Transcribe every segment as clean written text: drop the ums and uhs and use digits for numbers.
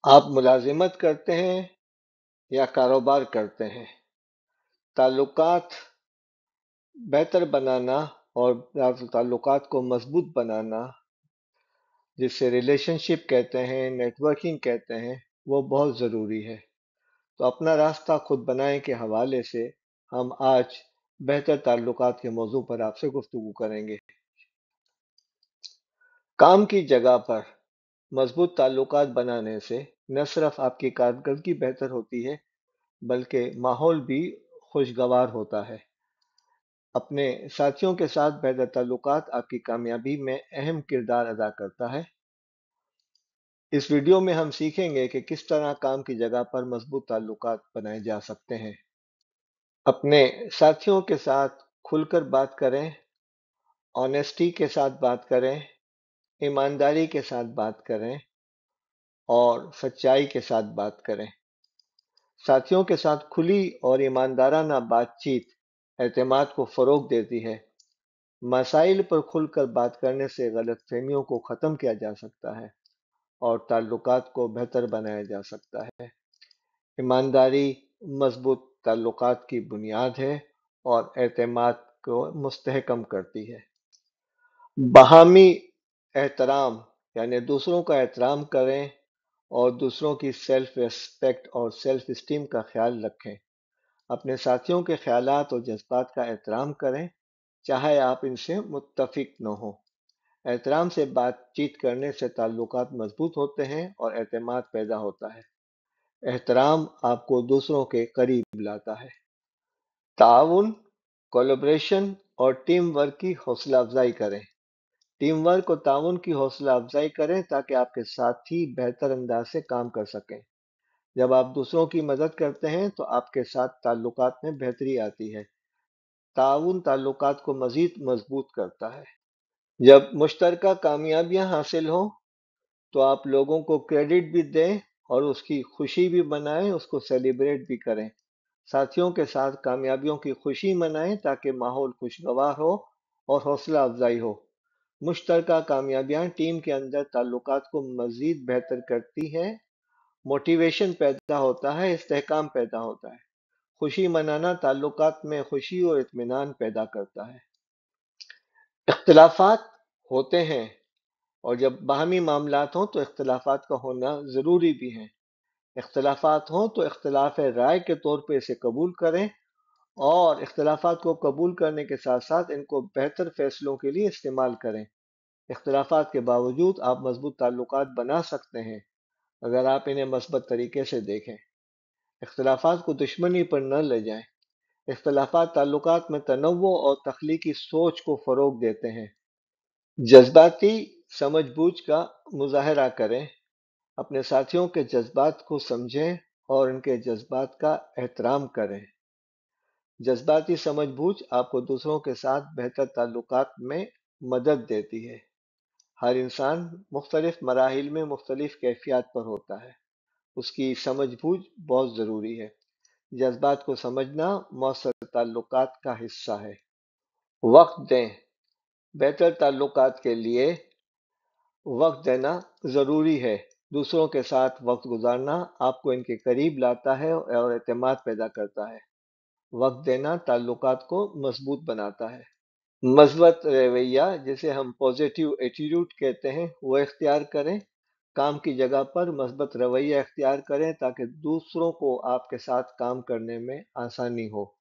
आप मुलाजिमत करते हैं या कारोबार करते हैं? ताल्लुकात बेहतर बनाना और ताल्लुकात को मजबूत बनाना, जिसे रिलेशनशिप कहते हैं, नेटवर्किंग कहते हैं, वो बहुत ज़रूरी है। तो अपना रास्ता खुद बनाए के हवाले से हम आज बेहतर ताल्लुकात के मौजू पर आपसे गुफ्तगू करेंगे। काम की जगह पर मजबूत ताल्लुकात बनाने से न सिर्फ आपकी कारकर्दगी बेहतर होती है, बल्कि माहौल भी खुशगवार होता है। अपने साथियों के साथ बेहतर ताल्लुकात आपकी कामयाबी में अहम किरदार अदा करता है। इस वीडियो में हम सीखेंगे कि किस तरह काम की जगह पर मजबूत ताल्लुकात बनाए जा सकते हैं। अपने साथियों के साथ खुलकर बात करें, ऑनेस्टी के साथ बात करें, ईमानदारी के साथ बात करें और सच्चाई के साथ बात करें। साथियों के साथ खुली और ईमानदाराना बातचीत एतमाद को फरोग देती है। मसाइल पर खुलकर बात करने से गलतफहमियों को ख़त्म किया जा सकता है और ताल्लुकात को बेहतर बनाया जा सकता है। ईमानदारी मजबूत ताल्लुकात की बुनियाद है और एतमाद को मुस्तहकम करती है। बाहमी एहतराम यानी दूसरों का एहतराम करें और दूसरों की सेल्फ रिस्पेक्ट और सेल्फ इस्टीम का ख्याल रखें। अपने साथियों के ख्यालात और जज्बात का एहतराम करें, चाहे आप इनसे मुत्तफिक न हो। एहतराम से बातचीत करने से ताल्लुकात मजबूत होते हैं और एतमाद पैदा होता है। एहतराम आपको दूसरों के करीब लाता है। ताउन, कोलैबोरेशन और टीम वर्क की हौसला अफजाई करें। टीम वर्क और ताउन की हौसला अफजाई करें ताकि आपके साथी बेहतर अंदाज से काम कर सकें। जब आप दूसरों की मदद करते हैं तो आपके साथ ताल्लुकात में बेहतरी आती है। ताउन ताल्लुकात को मजीद मजबूत करता है। जब मुश्तरका कामयाबियां हासिल हों तो आप लोगों को क्रेडिट भी दें और उसकी खुशी भी मनाएं, उसको सेलिब्रेट भी करें। साथियों के साथ कामयाबियों की खुशी मनाएं ताकि माहौल खुशगवार हो और हौसला अफजाई हो। मुश्तरका कामयाबियां टीम के अंदर ताल्लुकात को मजीद बेहतर करती हैं। मोटिवेशन पैदा होता है, इस्तेहकाम पैदा होता है। खुशी मनाना ताल्लुकात में खुशी और इत्मीनान पैदा करता है। इख्तिलाफात होते हैं और जब बाहमी मामलात हों तो इख्तिलाफात का होना ज़रूरी भी है। इख्तिलाफात हों तो इख्तिलाफ राय के तौर पे इसे कबूल करें और इख्तिलाफात को कबूल करने के साथ साथ इनको बेहतर फैसलों के लिए इस्तेमाल करें। इख्तिलाफात के बावजूद आप मजबूत ताल्लुकात बना सकते हैं अगर आप इन्हें मस्बत तरीके से देखें। इख्तिलाफात को दुश्मनी पर न ले जाएं। इख्तिलाफात ताल्लुकात में तनव्वुर और तख्लीकी सोच को फ़रोग देते हैं। जज्बाती समझबूझ का मुजाहरा करें। अपने साथियों के जज्बात को समझें और उनके जज्बात का एहतराम करें। जज्बाती समझबूझ आपको दूसरों के साथ बेहतर ताल्लुकात में मदद देती है। हर इंसान मुख्तलिफ मराहिल में मुख्तलिफ कैफियत पर होता है। उसकी समझबूझ बहुत ज़रूरी है। जज्बात को समझना मौसर ताल्लुकात का हिस्सा है। वक्त दें। बेहतर ताल्लुकात के लिए वक्त देना ज़रूरी है। दूसरों के साथ वक्त गुजारना आपको इनके करीब लाता है और एतमाद पैदा करता है। वक्त देना ताल्लुकात को मजबूत बनाता है। मस्बत रवैया, जिसे हम पॉजिटिव एटीट्यूड कहते हैं, वो इख्तियार करें। काम की जगह पर मस्बत रवैया इख्तियार करें ताकि दूसरों को आपके साथ काम करने में आसानी हो।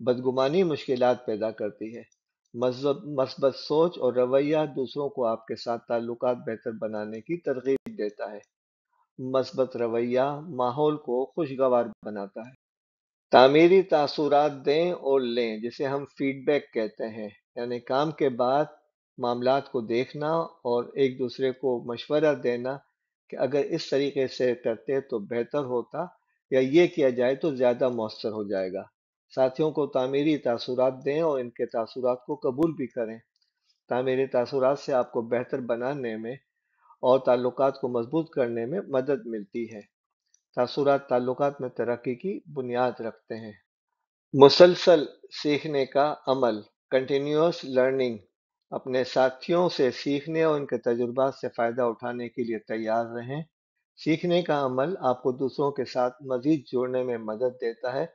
बदगुमानी मुश्किलात पैदा करती है। मस्बत सोच और रवैया दूसरों को आपके साथ ताल्लुकात बेहतर बनाने की तरगीब देता है। मस्बत रवैया माहौल को खुशगवार बनाता है। तामीरी तासुरात दें और लें, जिसे हम फीडबैक कहते हैं, यानी काम के बाद मामलात को देखना और एक दूसरे को मशवरा देना कि अगर इस तरीके से करते तो बेहतर होता या ये किया जाए तो ज़्यादा मौसर हो जाएगा। साथियों को तामीरी तासुरात दें और इनके तासुरात को कबूल भी करें। तामीरी तासुरात से आपको बेहतर बनाने में और ताल्लुकात को मजबूत करने में मदद मिलती है। तासुरात ताल्लुकात में तरक्की की बुनियाद रखते हैं। मुसलसल सीखने का अमल, कंटिन्यूअस लर्निंग। अपने साथियों से सीखने और उनके तजुर्बात से फ़ायदा उठाने के लिए तैयार रहें। सीखने का अमल आपको दूसरों के साथ मजीद जुड़ने में मदद देता है।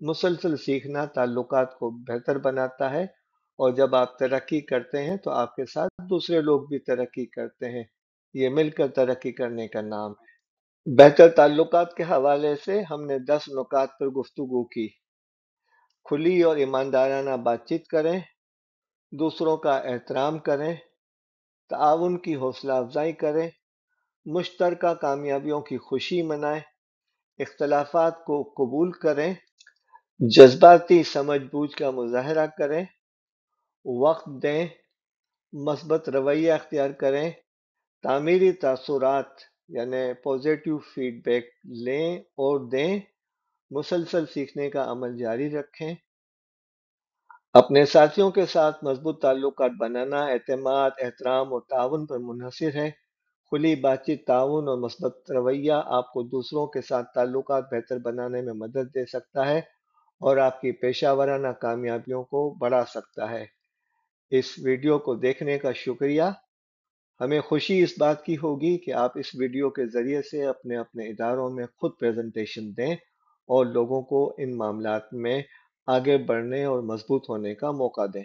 मुसलसल सीखना ताल्लुकात को बेहतर बनाता है, और जब आप तरक्की करते हैं तो आपके साथ दूसरे लोग भी तरक्की करते हैं। ये मिलकर तरक्की करने का नाम है। बेहतर ताल्लुकात के हवाले से हमने 10 नुकात पर गुफ्तगू की। खुली और ईमानदाराना बातचीत करें, दूसरों का एहतराम करें, ताउन की हौसला अफजाई करें, मुश्तरका कामयाबियों की खुशी मनाएं, इख्तलाफात को कबूल करें, जज्बाती समझबूझ का मुजाहरा करें, वक्त दें, मस्बत रवैया अख्तियार करें, तामीरी तासुरात यानी पॉजिटिव फीडबैक लें और दें, मुसलसल सीखने का अमल जारी रखें। अपने साथियों के साथ मजबूत ताल्लुकात बनाना एतमाद, एहतराम और ताउन पर मुनहसिर है। खुली बातचीत, ताउन और मस्बत रवैया आपको दूसरों के साथ ताल्लुकात बेहतर बनाने में मदद दे सकता है और आपकी पेशा वराना कामयाबियों को बढ़ा सकता है। इस वीडियो को देखने का शुक्रिया। हमें खुशी इस बात की होगी कि आप इस वीडियो के ज़रिए से अपने अपने इदारों में खुद प्रेजेंटेशन दें और लोगों को इन मामलात में आगे बढ़ने और मजबूत होने का मौका दें।